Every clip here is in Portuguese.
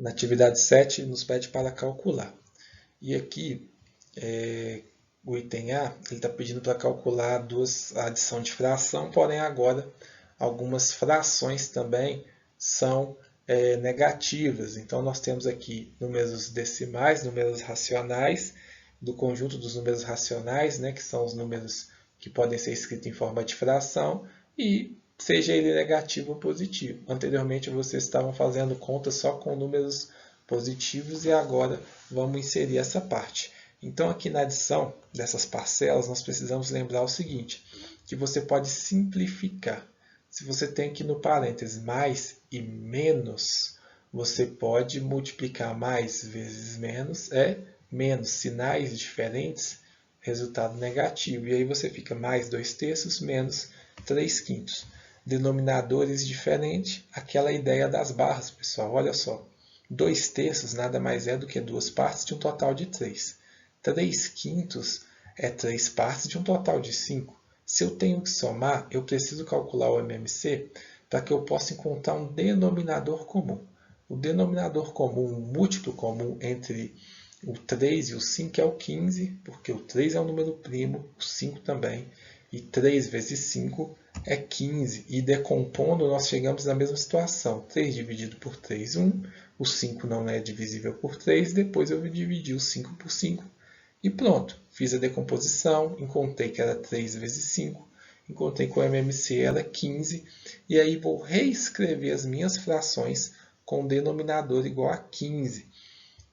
Na atividade 7, nos pede para calcular. E aqui, o item A, ele está pedindo para calcular a adição de fração, porém agora algumas frações também são negativas. Então nós temos aqui números decimais, números racionais, do conjunto dos números racionais, né, que são os números que podem ser escritos em forma de fração, e seja ele negativo ou positivo. Anteriormente vocês estavam fazendo conta só com números positivos e agora vamos inserir essa parte. Então aqui na adição dessas parcelas nós precisamos lembrar o seguinte, que você pode simplificar. Se você tem aqui no parênteses mais e menos, você pode multiplicar mais vezes menos, menos, sinais diferentes, resultado negativo. E aí você fica mais 2/3 menos 3/5. Denominadores diferentes, aquela ideia das barras, pessoal. Olha só, 2/3 nada mais é do que 2 partes de um total de 3. 3/5 é 3 partes de um total de 5. Se eu tenho que somar, eu preciso calcular o MMC para que eu possa encontrar um denominador comum. O denominador comum, o múltiplo comum entre o 3 e o 5 é o 15, porque o 3 é um número primo, o 5 também, e 3 vezes 5 é 15. E decompondo, nós chegamos na mesma situação. 3 dividido por 3, 1. O 5 não é divisível por 3, depois eu vou dividir o 5 por 5. E pronto, fiz a decomposição, encontrei que era 3 vezes 5, encontrei que o MMC era 15, e aí vou reescrever as minhas frações com o denominador igual a 15.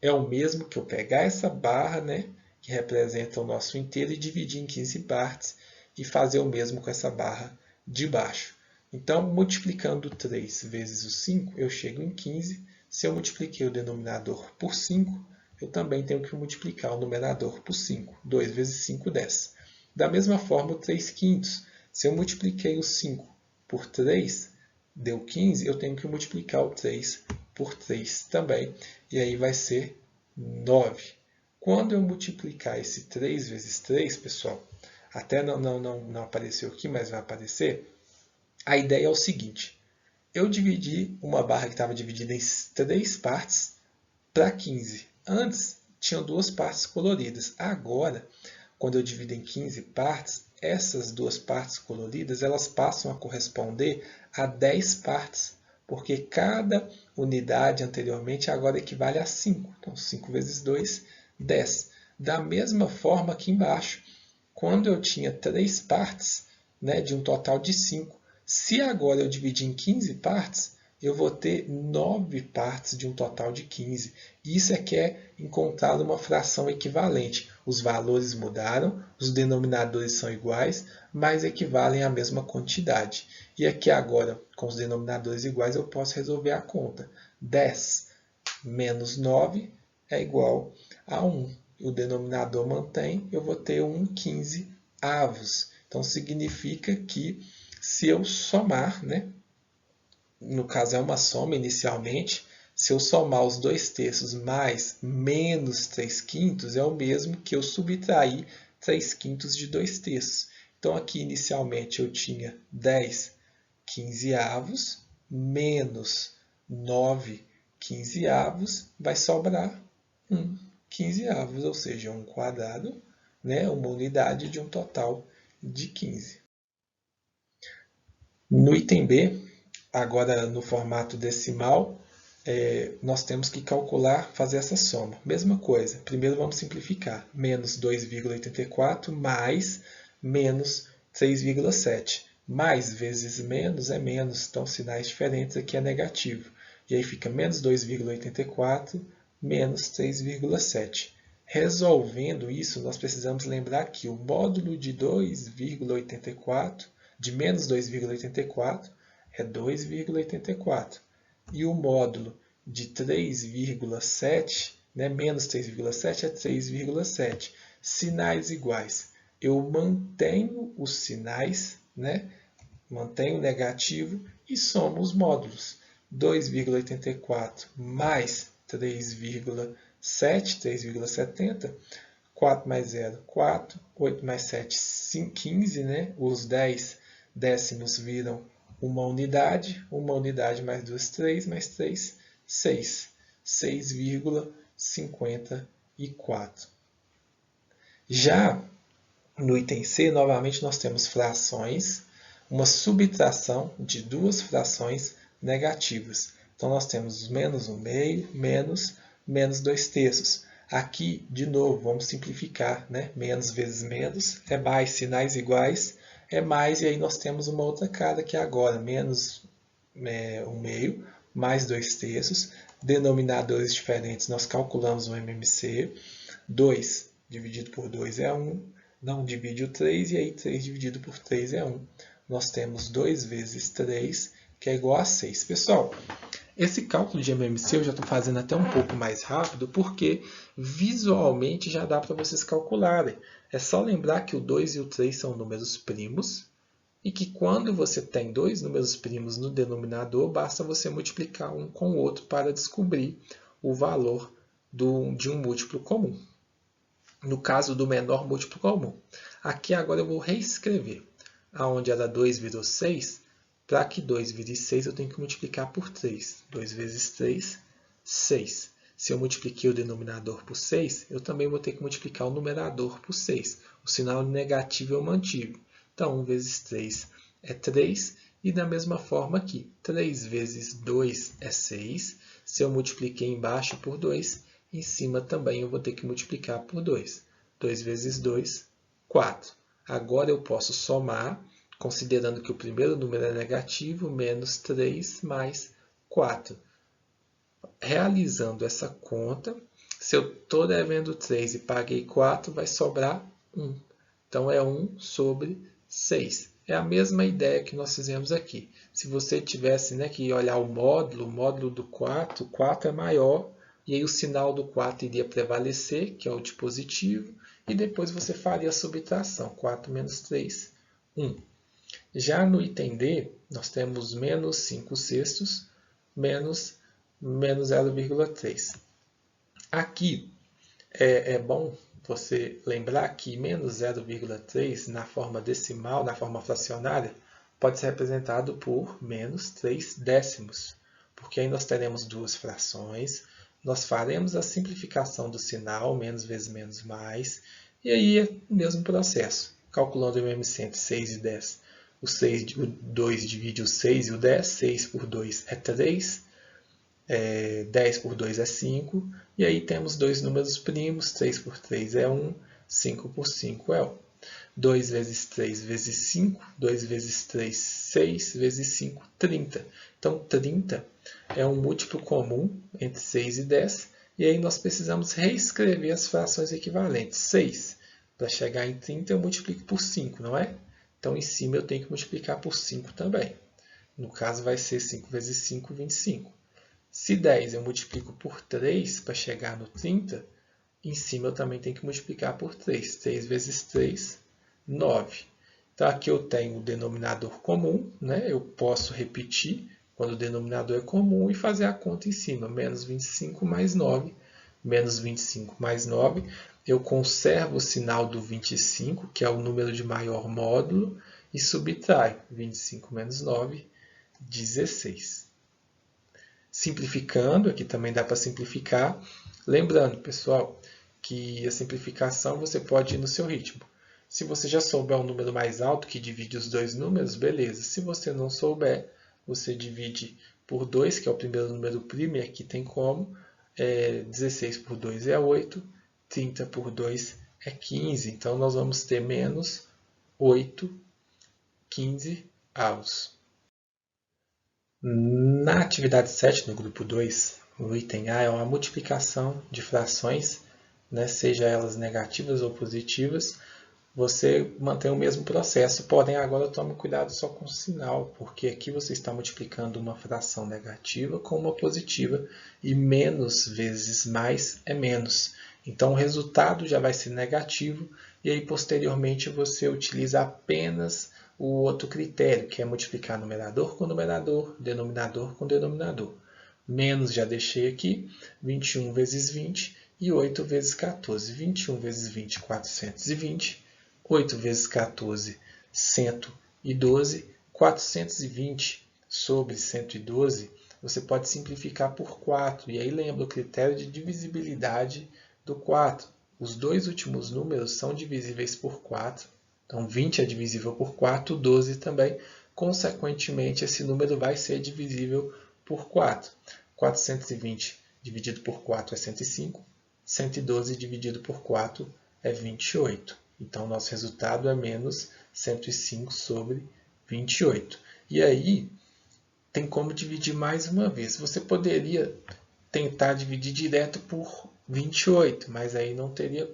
É o mesmo que eu pegar essa barra, né, que representa o nosso inteiro, e dividir em 15 partes, e fazer o mesmo com essa barra de baixo. Então, multiplicando 3 vezes o 5, eu chego em 15. Se eu multipliquei o denominador por 5, eu também tenho que multiplicar o numerador por 5. 2 vezes 5, 10. Da mesma forma, o 3/5. Se eu multipliquei o 5 por 3, deu 15, eu tenho que multiplicar o 3 por 3 também. E aí vai ser 9. Quando eu multiplicar esse 3 vezes 3, pessoal, até não apareceu aqui, mas vai aparecer, a ideia é o seguinte. Eu dividi uma barra que estava dividida em 3 partes para 15. Antes, tinham 2 partes coloridas. Agora, quando eu divido em 15 partes, essas 2 partes coloridas elas passam a corresponder a 10 partes, porque cada unidade anteriormente agora equivale a 5. Então, 5 vezes 2, 10. Da mesma forma aqui embaixo, quando eu tinha 3 partes, né, de um total de 5, se agora eu dividir em 15 partes, eu vou ter 9 partes de um total de 15. Isso é que é encontrar uma fração equivalente. Os valores mudaram, os denominadores são iguais, mas equivalem à mesma quantidade. E aqui agora, com os denominadores iguais, eu posso resolver a conta. 10 menos 9 é igual a 1. O denominador mantém, eu vou ter 1/15. Então, significa que se eu somar, né, no caso é uma soma inicialmente, se eu somar os 2/3 mais menos 3/5, é o mesmo que eu subtrair 3/5 de 2/3. Então aqui inicialmente eu tinha 10/15 menos 9/15, vai sobrar 1/15, ou seja, 1², né, uma unidade de um total de 15. No item B, agora no formato decimal, nós temos que calcular, fazer essa soma. Mesma coisa, primeiro vamos simplificar. Menos 2,84 mais menos 3,7. Mais vezes menos é menos, então sinais diferentes aqui é negativo. E aí fica menos 2,84 menos 3,7. Resolvendo isso, nós precisamos lembrar que o módulo de 2,84, de menos 2,84, é 2,84. E o módulo de 3,7, né, menos 3,7 é 3,7. Sinais iguais. Eu mantenho os sinais, né, mantenho o negativo e somo os módulos. 2,84 mais 3,7, 3,70. 4 mais 0, 4. 8 mais 7, 15. Né? Os 10 décimos viram uma unidade mais 2, 3, mais 3, 6. 6,54. Já no item C, novamente nós temos frações, uma subtração de duas frações negativas. Então, nós temos menos 1/2, menos 2/3. Aqui, de novo, vamos simplificar, né? Menos vezes menos é mais, sinais iguais é mais, e aí nós temos uma outra cara que é agora, menos 1/2 mais 2/3. Denominadores diferentes, nós calculamos o MMC. 2 dividido por 2 é 1, não divide o 3, e aí 3 dividido por 3 é 1. Nós temos 2 vezes 3, que é igual a 6. Pessoal, esse cálculo de MMC eu já estou fazendo até um pouco mais rápido, porque visualmente já dá para vocês calcularem. É só lembrar que o 2 e o 3 são números primos, e que quando você tem dois números primos no denominador, basta você multiplicar um com o outro para descobrir o valor de um múltiplo comum. No caso do menor múltiplo comum. Aqui agora eu vou reescrever. Aonde era 2 virou 6, para que 2 vire 6 eu tenho que multiplicar por 3. 2 vezes 3, 6. Se eu multipliquei o denominador por 6, eu também vou ter que multiplicar o numerador por 6. O sinal negativo eu mantive. Então, 1 vezes 3 é 3. E da mesma forma aqui, 3 vezes 2 é 6. Se eu multipliquei embaixo por 2, em cima também eu vou ter que multiplicar por 2. 2 vezes 2, 4. Agora eu posso somar, considerando que o primeiro número é negativo, menos 3 mais 4. Realizando essa conta, se eu estou devendo 3 e paguei 4, vai sobrar 1. Então, é 1 sobre 6. É a mesma ideia que nós fizemos aqui. Se você tivesse, né, que olhar o módulo do 4, o 4 é maior, e aí o sinal do 4 iria prevalecer, que é o de positivo, e depois você faria a subtração. 4 menos 3, 1. Já no item D, nós temos menos 5/6 menos 0,3. Aqui é bom você lembrar que menos 0,3 na forma decimal, na forma fracionária, pode ser representado por menos 3 décimos, porque aí nós teremos duas frações, nós faremos a simplificação do sinal, menos vezes menos mais, e aí é o mesmo processo, calculando o MMC entre 6 e 10. O 2 divide o 6 e o 10, 6 por 2 é 3, 10 por 2 é 5, e aí temos dois números primos, 3 por 3 é 1, 5 por 5 é 1. 2 vezes 3 vezes 5, 2 vezes 3, 6, vezes 5, 30. Então, 30 é um múltiplo comum entre 6 e 10, e aí nós precisamos reescrever as frações equivalentes. 6, para chegar em 30, eu multiplico por 5, não é? Então, em cima eu tenho que multiplicar por 5 também. No caso, vai ser 5 vezes 5, 25. Se 10 eu multiplico por 3 para chegar no 30, em cima eu também tenho que multiplicar por 3. 3 vezes 3, 9. Então, aqui eu tenho o denominador comum, né? Eu posso repetir quando o denominador é comum e fazer a conta em cima. Menos 25 mais 9. Menos 25 mais 9. Eu conservo o sinal do 25, que é o número de maior módulo, e subtraio. 25 menos 9, 16. Simplificando, aqui também dá para simplificar. Lembrando, pessoal, que a simplificação você pode ir no seu ritmo. Se você já souber um número mais alto que divide os dois números, beleza. Se você não souber, você divide por 2, que é o primeiro número primo, e aqui tem como. 16 por 2 é 8, 30 por 2 é 15. Então, nós vamos ter menos 8, 15 avos. Na atividade 7, no grupo 2, o item A é uma multiplicação de frações, né, seja elas negativas ou positivas. Você mantém o mesmo processo, porém agora tome cuidado só com o sinal, porque aqui você está multiplicando uma fração negativa com uma positiva, e menos vezes mais é menos. Então o resultado já vai ser negativo, e aí posteriormente você utiliza apenas o outro critério, que é multiplicar numerador com numerador, denominador com denominador. Menos já deixei aqui, 21 vezes 20 e 8 vezes 14. 21 vezes 20, 420. 8 vezes 14, 112. 420 sobre 112 você pode simplificar por 4. E aí lembra o critério de divisibilidade do 4. Os dois últimos números são divisíveis por 4. Então, 20 é divisível por 4, 12 também. Consequentemente, esse número vai ser divisível por 4. 420 dividido por 4 é 105. 112 dividido por 4 é 28. Então, nosso resultado é menos 105 sobre 28. E aí, tem como dividir mais uma vez. Você poderia tentar dividir direto por 28, mas aí não teria,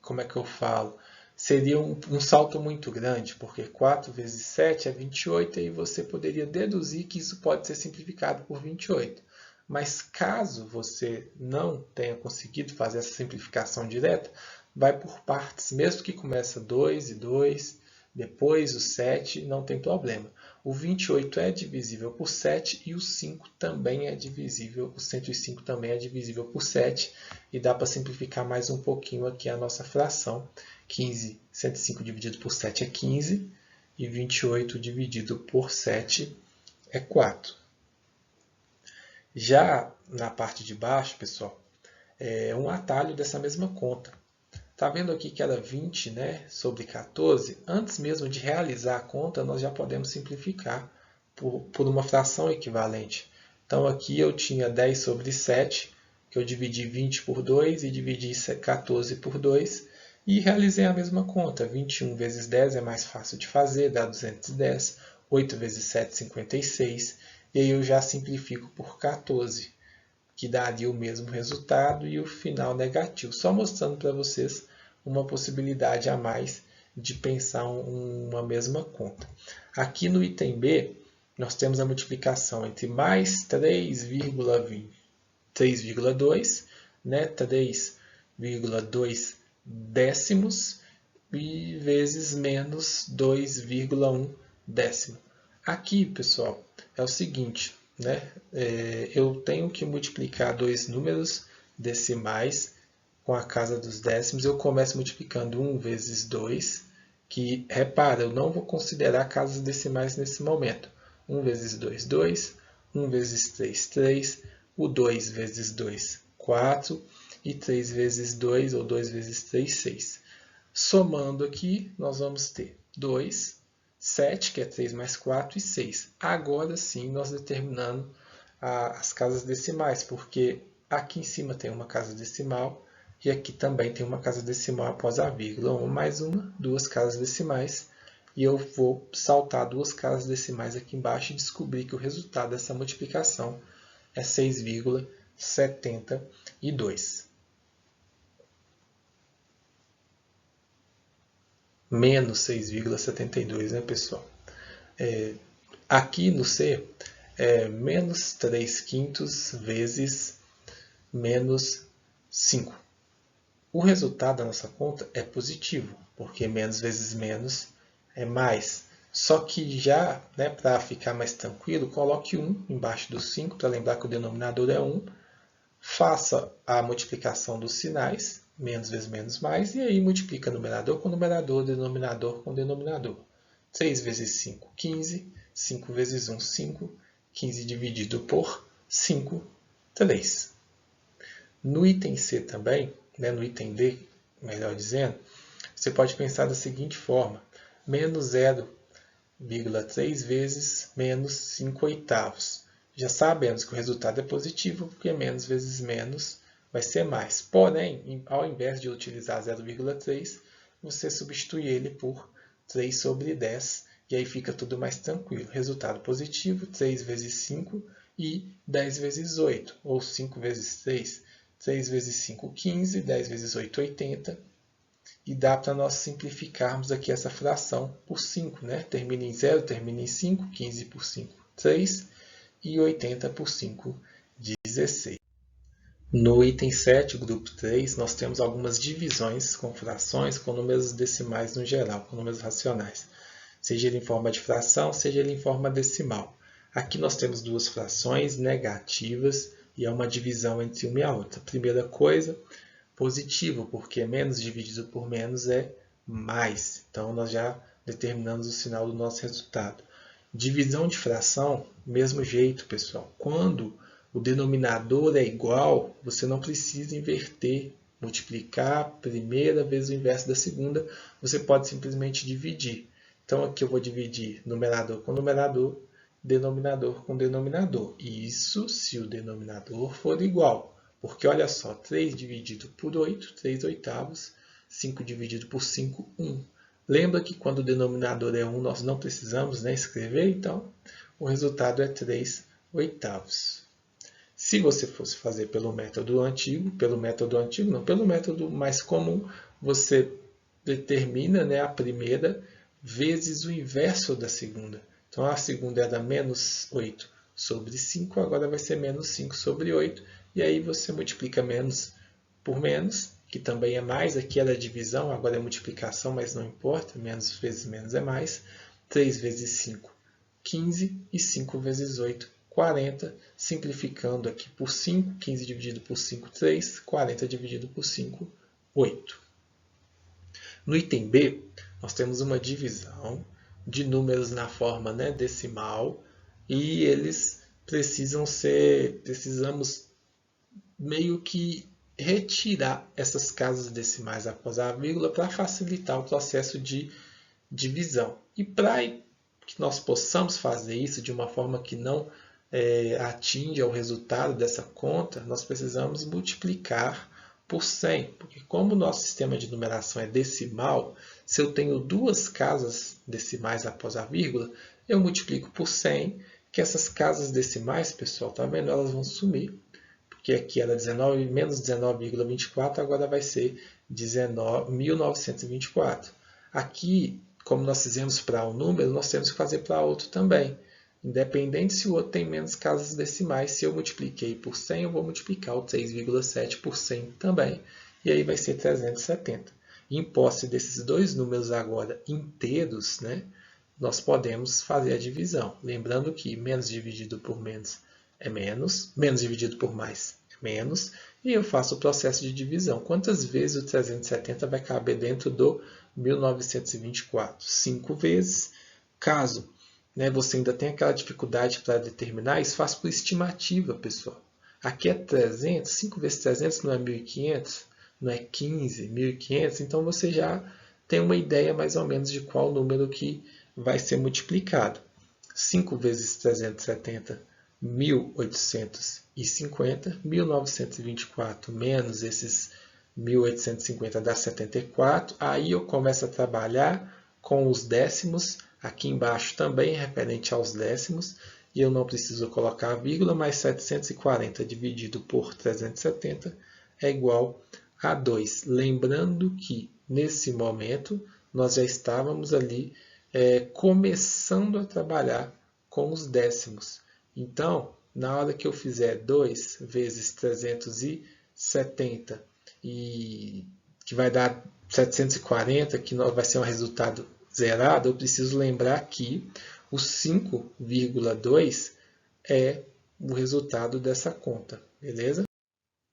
como é que eu falo? Seria um salto muito grande, porque 4 vezes 7 é 28, e aí você poderia deduzir que isso pode ser simplificado por 28. Mas caso você não tenha conseguido fazer essa simplificação direta, vai por partes, mesmo que começa 2 e 2, depois o 7, não tem problema. O 28 é divisível por 7 e o 5 também é divisível, o 105 também é divisível por 7, e dá para simplificar mais um pouquinho aqui a nossa fração. 105 dividido por 7 é 15, e 28 dividido por 7 é 4. Já na parte de baixo, pessoal, é um atalho dessa mesma conta. Está vendo aqui que era 20, né, sobre 14? Antes mesmo de realizar a conta, nós já podemos simplificar por uma fração equivalente. Então aqui eu tinha 10 sobre 7, que eu dividi 20 por 2 e dividi 14 por 2, e realizei a mesma conta. 21 vezes 10 é mais fácil de fazer, dá 210. 8 vezes 7, 56. E aí eu já simplifico por 14, que daria o mesmo resultado e o final negativo. Só mostrando para vocês uma possibilidade a mais de pensar uma mesma conta. Aqui no item B, nós temos a multiplicação entre mais 3,2, né, 3,2 décimos, e vezes menos 2,1 décimo. Aqui, pessoal, é o seguinte, né? Eu tenho que multiplicar dois números decimais com a casa dos décimos. Eu começo multiplicando 1 vezes 2, que, repara, eu não vou considerar casas decimais nesse momento. 1 vezes 2, 2. 1 vezes 3, 3. O 2 vezes 2, 4. E 3 vezes 2, ou 2 vezes 3, 6. Somando aqui, nós vamos ter 2, 7, que é 3 mais 4, e 6. Agora sim, nós determinando as casas decimais, porque aqui em cima tem uma casa decimal e aqui também tem uma casa decimal após a vírgula. Uma mais uma, duas casas decimais. E eu vou saltar duas casas decimais aqui embaixo e descobrir que o resultado dessa multiplicação é 6,72. Menos 6,72, né, pessoal? Aqui no C, é menos 3 quintos vezes menos 5. O resultado da nossa conta é positivo, porque menos vezes menos é mais. Só que já, né, para ficar mais tranquilo, coloque 1 embaixo do 5, para lembrar que o denominador é 1. Faça a multiplicação dos sinais, menos vezes menos mais, e aí multiplica numerador com numerador, denominador com denominador. 3 vezes 5, 15. 5 vezes 1, 5. 15 dividido por 5, 3. No item C também, né, no item D, melhor dizendo, você pode pensar da seguinte forma. Menos 0,3 vezes menos 5 oitavos. Já sabemos que o resultado é positivo, porque menos vezes menos vai ser mais. Porém, ao invés de utilizar 0,3, você substitui ele por 3 sobre 10, e aí fica tudo mais tranquilo. Resultado positivo, 3 vezes 5 e 10 vezes 8, ou 5 vezes 3. 3 vezes 5, 15, 10 vezes 8, 80. E dá para nós simplificarmos aqui essa fração por 5, né? Termina em 0, termina em 5, 15 por 5, 3, e 80 por 5, 16. No item 7, grupo 3, nós temos algumas divisões com frações, com números decimais no geral, com números racionais. Seja ele em forma de fração, seja ele em forma decimal. Aqui nós temos duas frações negativas e é uma divisão entre uma e a outra. Primeira coisa, positivo, porque menos dividido por menos é mais. Então, nós já determinamos o sinal do nosso resultado. Divisão de fração, mesmo jeito, pessoal. Quando o denominador é igual, você não precisa inverter, multiplicar a primeira vezes o inverso da segunda, você pode simplesmente dividir. Então aqui eu vou dividir numerador com numerador, denominador com denominador. Isso se o denominador for igual. Porque olha só, 3 dividido por 8, 3 oitavos, 5 dividido por 5, 1. Lembra que quando o denominador é 1, nós não precisamos escrever, então o resultado é 3 oitavos. Se você fosse fazer pelo método antigo não, pelo método mais comum, você determina a primeira vezes o inverso da segunda. Então a segunda era menos 8 sobre 5, agora vai ser menos 5 sobre 8, e aí você multiplica menos por menos, que também é mais, aqui era divisão, agora é multiplicação, mas não importa, menos vezes menos é mais. 3 vezes 5, 15, e 5 vezes 8, 40, simplificando aqui por 5, 15 dividido por 5, 3, 40 dividido por 5, 8. No item B, nós temos uma divisão de números na forma decimal, e eles precisamos meio que retirar essas casas decimais após a vírgula para facilitar o processo de divisão. E para que nós possamos fazer isso de uma forma que não atinja o resultado dessa conta, nós precisamos multiplicar por 100, porque como o nosso sistema de numeração é decimal, se eu tenho duas casas decimais após a vírgula, eu multiplico por 100, que essas casas decimais, pessoal, tá vendo? Elas vão sumir, porque aqui era 19, menos 19,24, agora vai ser 19.924. Aqui, como nós fizemos para um número, nós temos que fazer para outro também. Independente se o outro tem menos casas decimais, se eu multipliquei por 100, eu vou multiplicar o 3,7 por 100 também. E aí vai ser 370. Em posse desses dois números agora inteiros, nós podemos fazer a divisão. Lembrando que menos dividido por menos é menos, menos dividido por mais é menos, e eu faço o processo de divisão. Quantas vezes o 370 vai caber dentro do 1924? 5 vezes. Caso você ainda tenha aquela dificuldade para determinar, isso faz por estimativa, pessoal. Aqui é 300, 5 vezes 300 não é 1.500, não é 15, 1.500, então você já tem uma ideia mais ou menos de qual número que vai ser multiplicado. 5 vezes 370, 1.850, 1924 menos esses 1.850 dá 74. Aí eu começo a trabalhar com os décimos, aqui embaixo também referente aos décimos, e eu não preciso colocar a vírgula, mas 740 dividido por 370 é igual a 2. Lembrando que, nesse momento, nós já estávamos ali começando a trabalhar com os décimos. Então, na hora que eu fizer 2 vezes 370, que vai dar 740, que vai ser um resultado zerado, eu preciso lembrar que o 5,2 é o resultado dessa conta, beleza?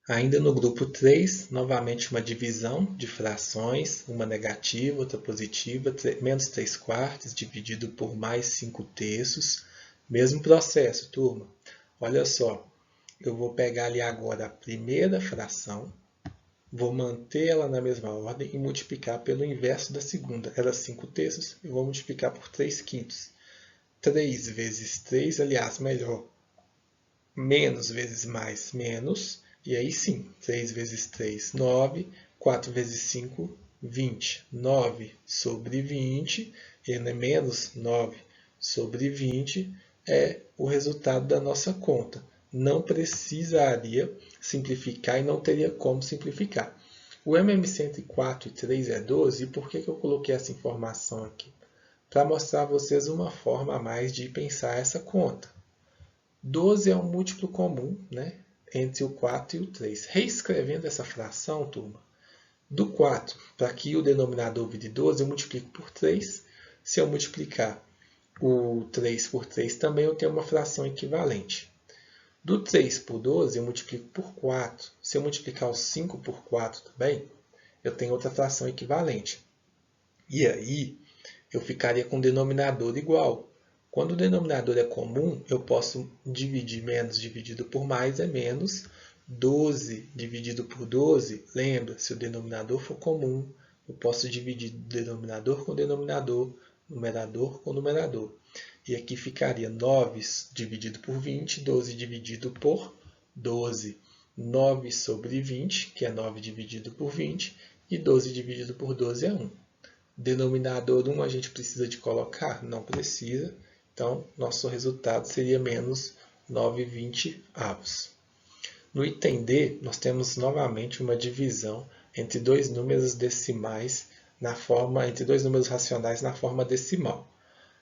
Ainda no grupo 3, novamente uma divisão de frações, uma negativa, outra positiva, menos 3 quartos dividido por mais 5 terços. Mesmo processo, turma. Olha só, eu vou pegar ali agora a primeira fração, vou manter ela na mesma ordem e multiplicar pelo inverso da segunda. Era 5 terços, eu vou multiplicar por 3 quintos. 3 vezes 3, aliás, melhor, menos vezes mais, menos. E aí sim, 3 vezes 3, 9. 4 vezes 5, 20. 9 sobre 20, e menos 9 sobre 20 é o resultado da nossa conta. Não precisaria simplificar e não teria como simplificar. O MM entre 4 e 3 é 12, e por que eu coloquei essa informação aqui? Para mostrar a vocês uma forma a mais de pensar essa conta. 12 é um múltiplo comum, entre o 4 e o 3. Reescrevendo essa fração, turma, do 4 para que o denominador vire 12, eu multiplico por 3. Se eu multiplicar o 3 por 3 também, eu tenho uma fração equivalente. Do 3 por 12, eu multiplico por 4. Se eu multiplicar o 5 por 4 também, eu tenho outra fração equivalente. E aí, eu ficaria com o denominador igual. Quando o denominador é comum, eu posso dividir menos dividido por mais é menos. 12 dividido por 12, lembra, se o denominador for comum, eu posso dividir denominador com denominador, numerador com numerador. E aqui ficaria 9 dividido por 20, 12 dividido por 12. 9 sobre 20, que é 9 dividido por 20, e 12 dividido por 12 é 1. Denominador 1 a gente precisa de colocar? Não precisa. Então, nosso resultado seria menos 9/20. No item D, nós temos novamente uma divisão entre dois números decimais entre dois números racionais na forma decimal.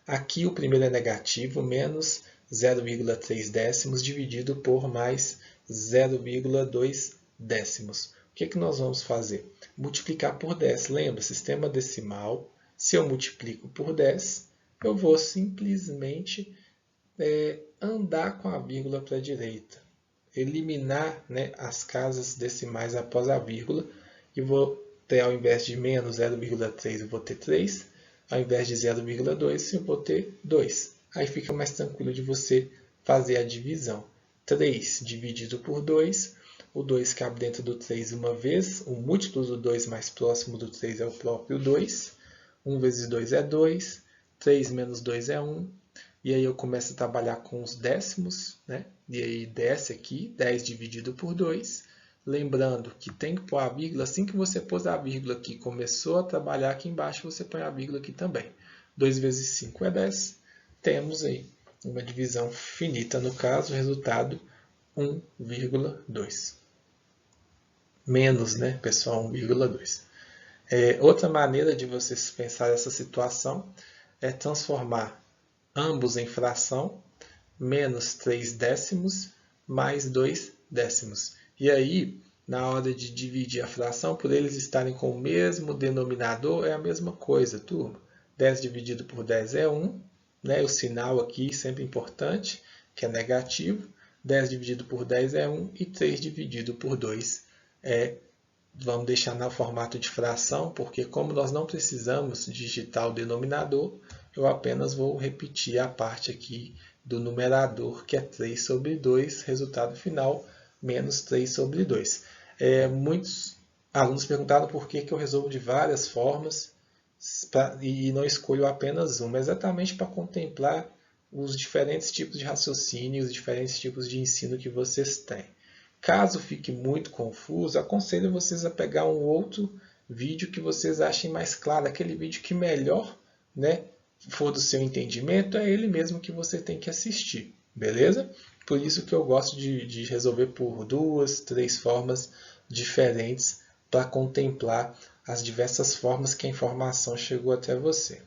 Aqui o primeiro é negativo, menos 0,3 décimos dividido por mais 0,2 décimos. O que nós vamos fazer? Multiplicar por 10. Lembra, sistema decimal, se eu multiplico por 10, eu vou simplesmente andar com a vírgula para a direita. Eliminar, né, as casas decimais após a vírgula, e vou ter, ao invés de menos 0,3, eu vou ter 3, ao invés de 0,2, eu vou ter 2. Aí fica mais tranquilo de você fazer a divisão. 3 dividido por 2, o 2 cabe dentro do 3 uma vez, o múltiplo do 2 mais próximo do 3 é o próprio 2, 1 vezes 2 é 2, 3 menos 2 é 1, e aí eu começo a trabalhar com os décimos, né? E aí desce aqui, 10 dividido por 2. Lembrando que tem que pôr a vírgula, assim que você pôs a vírgula aqui, começou a trabalhar aqui embaixo, você põe a vírgula aqui também. 2 vezes 5 é 10. Temos aí uma divisão finita, no caso, resultado 1,2. Menos, né, pessoal, 1,2. Outra maneira de vocês pensar essa situação é transformar ambos em fração, menos 3 décimos mais 2 décimos. E aí, na hora de dividir a fração, por eles estarem com o mesmo denominador, é a mesma coisa, turma. 10 dividido por 10 é 1, né? O sinal aqui sempre importante, que é negativo. 10 dividido por 10 é 1 e 3 dividido por 2 vamos deixar no formato de fração, porque como nós não precisamos digitar o denominador, eu apenas vou repetir a parte aqui do numerador, que é 3 sobre 2, resultado final, menos 3 sobre 2. Muitos alunos perguntaram por que eu resolvo de várias formas e não escolho apenas uma, exatamente para contemplar os diferentes tipos de raciocínio, os diferentes tipos de ensino que vocês têm. Caso fique muito confuso, aconselho vocês a pegar um outro vídeo que vocês achem mais claro, aquele vídeo que melhor, né, for do seu entendimento, é ele mesmo que você tem que assistir, beleza? Por isso que eu gosto de resolver por 2, 3 formas diferentes para contemplar as diversas formas que a informação chegou até você.